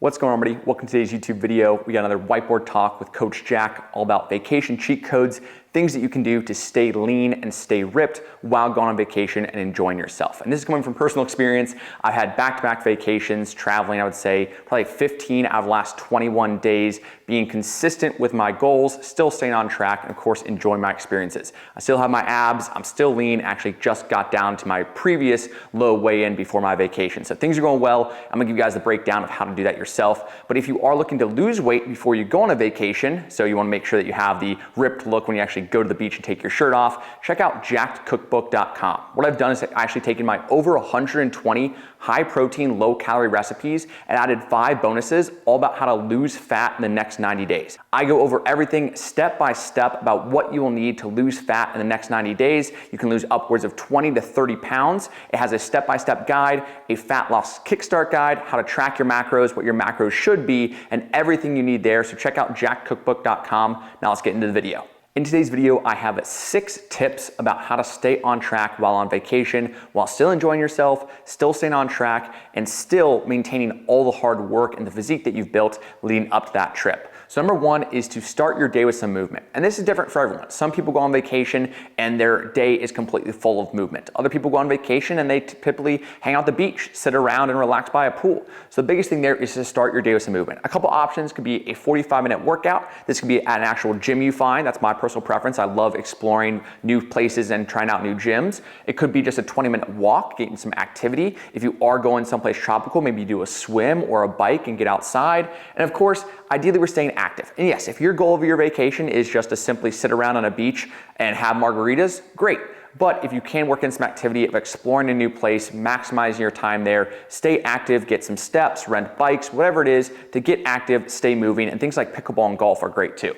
What's going on, everybody? Welcome to today's YouTube video. We got another whiteboard talk with Coach Jack, all about vacation cheat codes, things that you can do to stay lean and stay ripped while going on vacation and enjoying yourself. And this is coming from personal experience. I've had back-to-back vacations, traveling, I would say, probably 15 out of the last 21 days, being consistent with my goals, still staying on track, and of course, enjoying my experiences. I still have my abs, I'm still lean, actually just got down to my previous low weigh-in before my vacation. So things are going well. I'm gonna give you guys the breakdown of how to do that yourself. But if you are looking to lose weight before you go on a vacation, so you wanna make sure that you have the ripped look when you actually go to the beach and take your shirt off, check out jackedcookbook.com. What I've done is actually taken my over 120 high protein, low calorie recipes and added 5 bonuses all about how to lose fat in the next 90 days. I go over everything step by step about what you will need to lose fat in the next 90 days. You can lose upwards of 20 to 30 pounds. It has a step-by-step guide, a fat loss kickstart guide, how to track your macros, what your macros should be, and everything you need there. So check out jackedcookbook.com. Now let's get into the video. In today's video, I have 6 tips about how to stay on track while on vacation, while still enjoying yourself, still staying on track, and still maintaining all the hard work and the physique that you've built leading up to that trip. So number 1 is to start your day with some movement. And this is different for everyone. Some people go on vacation and their day is completely full of movement. Other people go on vacation and they typically hang out at the beach, sit around and relax by a pool. So the biggest thing there is to start your day with some movement. A couple options could be a 45-minute workout. This could be at an actual gym you find. That's my personal preference. I love exploring new places and trying out new gyms. It could be just a 20-minute walk, getting some activity. If you are going someplace tropical, maybe you do a swim or a bike and get outside. And of course, ideally we're staying active. And yes, if your goal of your vacation is just to simply sit around on a beach and have margaritas, great. But if you can work in some activity of exploring a new place, maximizing your time there, stay active, get some steps, rent bikes, whatever it is to get active, stay moving, and things like pickleball and golf are great too.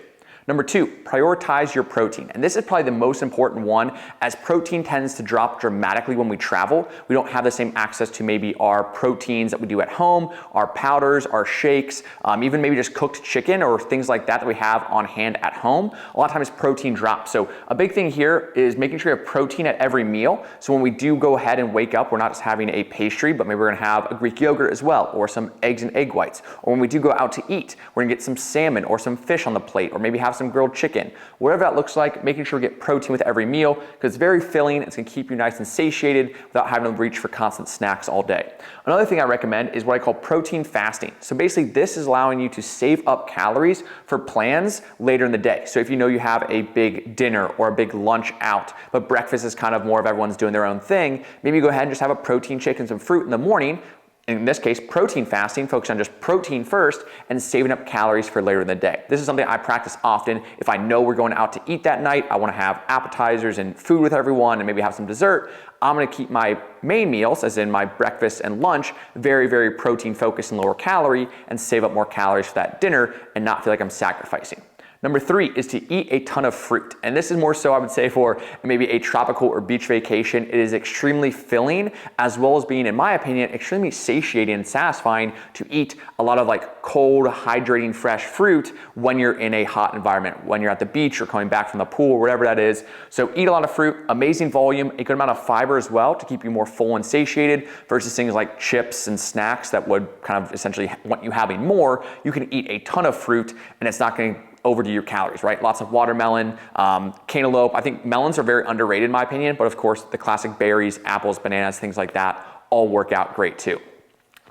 Number 2, prioritize your protein. And this is probably the most important one, as protein tends to drop dramatically when we travel. We don't have the same access to maybe our proteins that we do at home, our powders, our shakes, even maybe just cooked chicken or things like that we have on hand at home. A lot of times protein drops. So a big thing here is making sure you have protein at every meal. So when we do go ahead and wake up, we're not just having a pastry, but maybe we're gonna have a Greek yogurt as well, or some eggs and egg whites. Or when we do go out to eat, we're gonna get some salmon or some fish on the plate, or maybe have some grilled chicken. Whatever that looks like, making sure we get protein with every meal because it's very filling. It's gonna keep you nice and satiated without having to reach for constant snacks all day. Another thing I recommend is what I call protein fasting. So basically this is allowing you to save up calories for plans later in the day. So if you know you have a big dinner or a big lunch out, but breakfast is kind of more of everyone's doing their own thing, maybe you go ahead and just have a protein shake and some fruit in the morning. In this case, protein fasting, focus on just protein first and saving up calories for later in the day. This is something I practice often. If I know we're going out to eat that night, I wanna have appetizers and food with everyone and maybe have some dessert, I'm gonna keep my main meals, as in my breakfast and lunch, very, very protein focused and lower calorie and save up more calories for that dinner and not feel like I'm sacrificing. Number 3 is to eat a ton of fruit. And this is more so, I would say, for maybe a tropical or beach vacation. It is extremely filling, as well as being, in my opinion, extremely satiating and satisfying to eat a lot of like cold, hydrating, fresh fruit when you're in a hot environment, when you're at the beach or coming back from the pool, or whatever that is. So eat a lot of fruit, amazing volume, a good amount of fiber as well to keep you more full and satiated versus things like chips and snacks that would kind of essentially want you having more. You can eat a ton of fruit and it's not going to overdo your calories, right? Lots of watermelon, cantaloupe. I think melons are very underrated in my opinion, but of course the classic berries, apples, bananas, things like that all work out great too.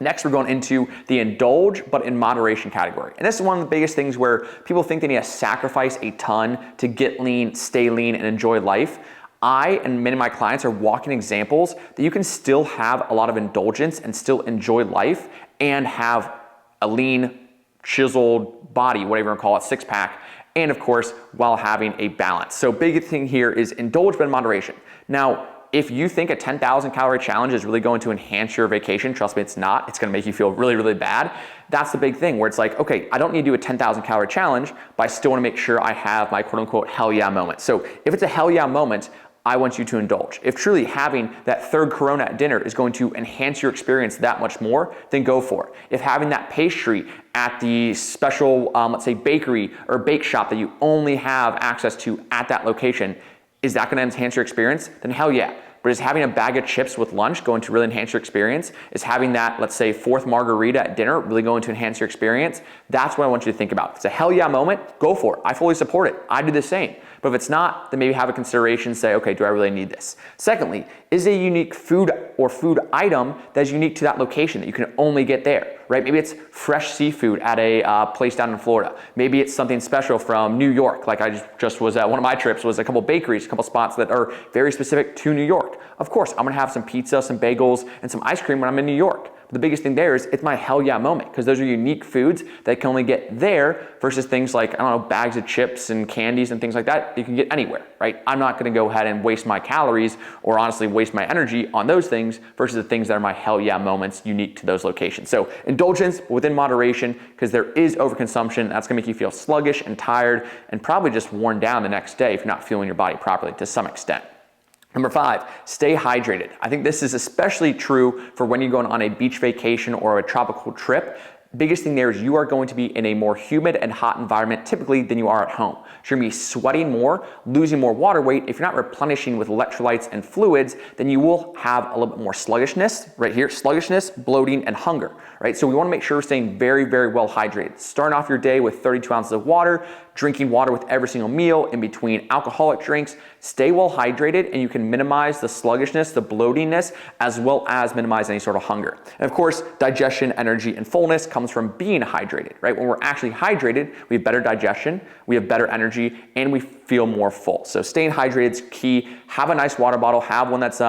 Next, we're going into the indulge, but in moderation category. And this is one of the biggest things where people think they need to sacrifice a ton to get lean, stay lean, and enjoy life. I and many of my clients are walking examples that you can still have a lot of indulgence and still enjoy life and have a lean, chiseled body, whatever you want to call it, 6-pack, and of course, while having a balance. So big thing here is indulge but in moderation. Now, if you think a 10,000 calorie challenge is really going to enhance your vacation, trust me, it's not. It's gonna make you feel really, really bad. That's the big thing where it's like, okay, I don't need to do a 10,000 calorie challenge, but I still wanna make sure I have my quote unquote hell yeah moment. So if it's a hell yeah moment, I want you to indulge. If truly having that third Corona at dinner is going to enhance your experience that much more, then go for it. If having that pastry at the special, let's say bakery or bake shop that you only have access to at that location, is that gonna enhance your experience? Then hell yeah. but is having a bag of chips with lunch going to really enhance your experience? Is having that, let's say, fourth margarita at dinner really going to enhance your experience? That's what I want you to think about. If it's a hell yeah moment, go for it. I fully support it. I do the same. But if it's not, then maybe have a consideration, say, okay, do I really need this? Secondly, is a unique food or food item that is unique to that location that you can only get there, right? Maybe it's fresh seafood at a place down in Florida. Maybe it's something special from New York. Like I just was at one of my trips was a couple bakeries, a couple spots that are very specific to New York. Of course, I'm gonna have some pizza, some bagels, and some ice cream when I'm in New York. The biggest thing there is it's my hell yeah moment, because those are unique foods that can only get there versus things like, I don't know, bags of chips and candies and things like that you can get anywhere, right? I'm not gonna go ahead and waste my calories or honestly waste my energy on those things versus the things that are my hell yeah moments unique to those locations. So indulgence within moderation, because there is overconsumption. That's gonna make you feel sluggish and tired and probably just worn down the next day if you're not fueling your body properly to some extent. Number 5, stay hydrated. I think this is especially true for when you're going on a beach vacation or a tropical trip. Biggest thing there is you are going to be in a more humid and hot environment typically than you are at home. So you're gonna be sweating more, losing more water weight. If you're not replenishing with electrolytes and fluids, then you will have a little bit more sluggishness, right here, sluggishness, bloating, and hunger, right? So we wanna make sure we're staying very, very well hydrated. Starting off your day with 32 ounces of water, drinking water with every single meal, in between alcoholic drinks. Stay well hydrated and you can minimize the sluggishness, the bloatiness, as well as minimize any sort of hunger. And of course, digestion, energy, and fullness comes from being hydrated, right? When we're actually hydrated, we have better digestion, we have better energy, and we feel more full. So staying hydrated is key. Have a nice water bottle. Have one that's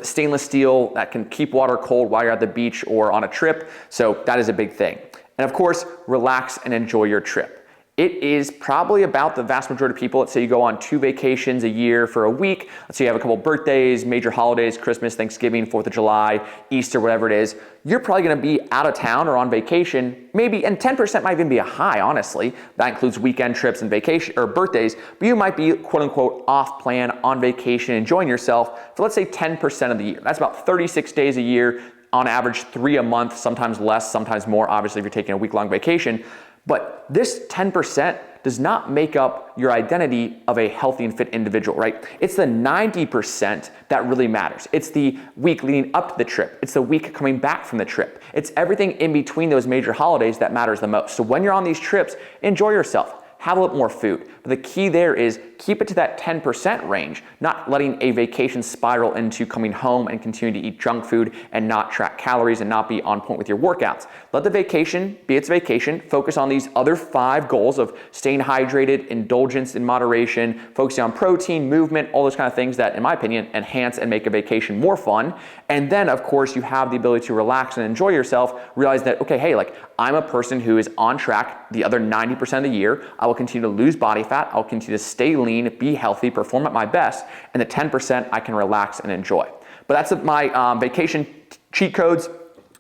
stainless steel that can keep water cold while you're at the beach or on a trip. So that is a big thing. And of course, relax and enjoy your trip. It is probably about the vast majority of people, let's say you go on 2 vacations a year for a week. Let's say you have a couple birthdays, major holidays, Christmas, Thanksgiving, 4th of July, Easter, whatever it is. You're probably gonna be out of town or on vacation, maybe, and 10% might even be a high, honestly. That includes weekend trips and vacation or birthdays, but you might be quote unquote off plan, on vacation, enjoying yourself for let's say 10% of the year. That's about 36 days a year, on average 3 a month, sometimes less, sometimes more, obviously if you're taking a week-long vacation. But this 10% does not make up your identity of a healthy and fit individual, right? It's the 90% that really matters. It's the week leading up to the trip. It's the week coming back from the trip. It's everything in between those major holidays that matters the most. So when you're on these trips, enjoy yourself. Have a little more food. But the key there is keep it to that 10% range, not letting a vacation spiral into coming home and continuing to eat junk food and not track calories and not be on point with your workouts. Let the vacation be its vacation. Focus on these other 5 goals of staying hydrated, indulgence in moderation, focusing on protein, movement, all those kind of things that, in my opinion, enhance and make a vacation more fun. And then, of course, you have the ability to relax and enjoy yourself. Realize that, okay, hey, like I'm a person who is on track the other 90% of the year. I will continue to lose body fat. I'll continue to stay lean, be healthy, perform at my best, and the 10% I can relax and enjoy. But that's my vacation cheat codes.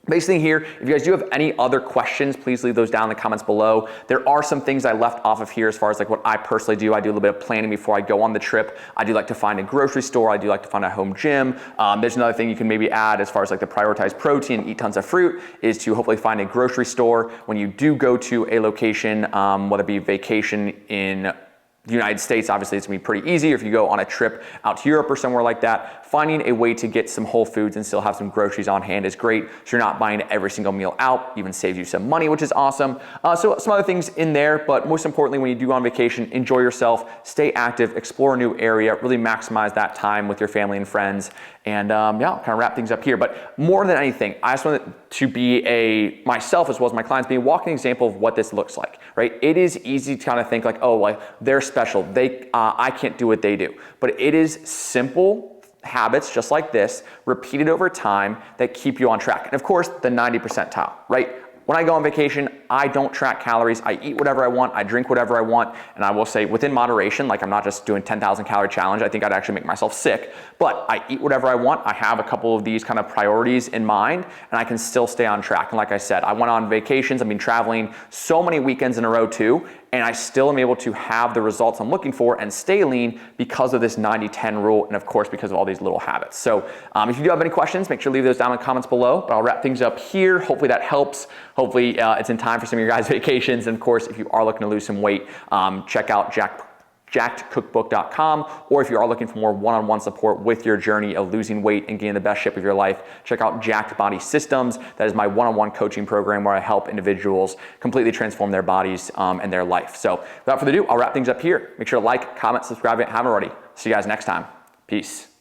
Basically here, if you guys do have any other questions, please leave those down in the comments below. There are some things I left off of here as far as like what I personally do. I do a little bit of planning before I go on the trip. I do like to find a grocery store. I do like to find a home gym. There's another thing you can maybe add as far as like to prioritize protein, eat tons of fruit, is to hopefully find a grocery store when you do go to a location, whether it be vacation in the United States. Obviously it's gonna be pretty easy. If you go on a trip out to Europe or somewhere like that, finding a way to get some whole foods and still have some groceries on hand is great. So you're not buying every single meal out, even saves you some money, which is awesome. So some other things in there, but most importantly, when you do go on vacation, enjoy yourself, stay active, explore a new area, really maximize that time with your family and friends. And yeah, I'll kind of wrap things up here. But more than anything, I just want to be myself as well as my clients, be a walking example of what this looks like, right? It is easy to kind of think like, oh, like they're special. I can't do what they do. But it is simple habits just like this, repeated over time, that keep you on track. And of course, the 90 percentile, right? When I go on vacation, I don't track calories. I eat whatever I want. I drink whatever I want. And I will say within moderation, like I'm not just doing 10,000 calorie challenge. I think I'd actually make myself sick, but I eat whatever I want. I have a couple of these kind of priorities in mind and I can still stay on track. And like I said, I went on vacations. I've been traveling so many weekends in a row too. And I still am able to have the results I'm looking for and stay lean because of this 90-10 rule, and of course because of all these little habits. So if you do have any questions, make sure to leave those down in the comments below, but I'll wrap things up here. Hopefully that helps. Hopefully it's in time for some of your guys' vacations. And of course, if you are looking to lose some weight, check out jackedcookbook.com, or if you are looking for more one-on-one support with your journey of losing weight and gaining the best shape of your life, check out Jacked Body Systems. That is my one-on-one coaching program where I help individuals completely transform their bodies and their life. So without further ado, I'll wrap things up here. Make sure to like, comment, subscribe if you haven't already. See you guys next time. Peace.